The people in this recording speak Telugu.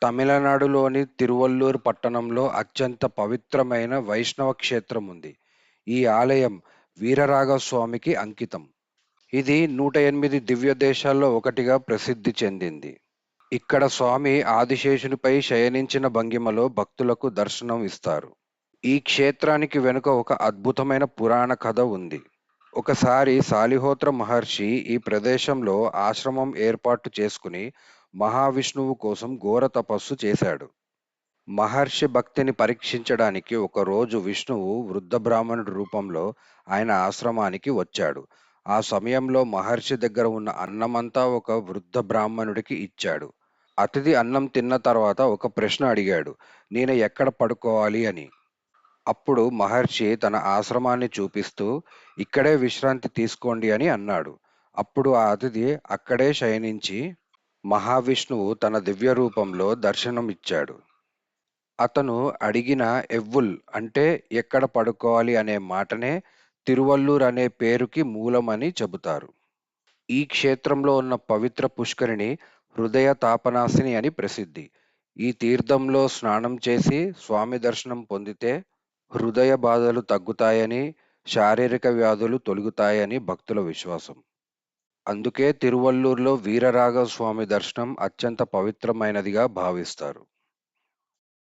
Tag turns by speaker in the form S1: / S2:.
S1: తమిళనాడులోని తిరువల్లూర్ పట్టణంలో అత్యంత పవిత్రమైన వైష్ణవ క్షేత్రం ఉంది. ఈ ఆలయం వీరరాఘవస్వామికి అంకితం. ఇది 108 దివ్య దేశాల్లో ఒకటిగా ప్రసిద్ధి చెందింది. ఇక్కడ స్వామి ఆదిశేషునిపై శయనించిన భంగిమలో భక్తులకు దర్శనం ఇస్తారు. ఈ క్షేత్రానికి వెనుక ఒక అద్భుతమైన పురాణ కథ ఉంది. ఒకసారి సాలిహోత్ర మహర్షి ఈ ప్రదేశంలో ఆశ్రమం ఏర్పాటు చేసుకుని మహావిష్ణువు కోసం ఘోర తపస్సు చేశాడు. మహర్షి భక్తిని పరీక్షించడానికి ఒకరోజు విష్ణువు వృద్ధ బ్రాహ్మణుడి రూపంలో ఆయన ఆశ్రమానికి వచ్చాడు. ఆ సమయంలో మహర్షి దగ్గర ఉన్న అన్నమంతా ఒక వృద్ధ బ్రాహ్మణుడికి ఇచ్చాడు. అతిథి అన్నం తిన్న తర్వాత ఒక ప్రశ్న అడిగాడు, నేను ఎక్కడ పడుకోవాలి అని. అప్పుడు మహర్షి తన ఆశ్రమాన్ని చూపిస్తూ, ఇక్కడే విశ్రాంతి తీసుకోండి అని అన్నాడు. అప్పుడు ఆ అతిథి అక్కడే శయనించి మహావిష్ణువు తన దివ్య రూపంలో దర్శనమిచ్చాడు. అతను అడిగిన ఎవ్వుల్ అంటే ఎక్కడ పడుకోవాలి అనే మాటనే తిరువల్లూర్ అనే పేరుకి మూలమని చెబుతారు. ఈ క్షేత్రంలో ఉన్న పవిత్ర పుష్కరిణి హృదయ తాపనాశిని అని ప్రసిద్ధి. ఈ తీర్థంలో స్నానం చేసి స్వామి దర్శనం పొందితే హృదయ బాధలు తగ్గుతాయని, శారీరక వ్యాధులు తొలగుతాయని భక్తుల విశ్వాసం. అందుకే తిరువల్లూరులో వీరరాఘవ స్వామి దర్శనం అత్యంత పవిత్రమైనదిగా భావిస్తారు.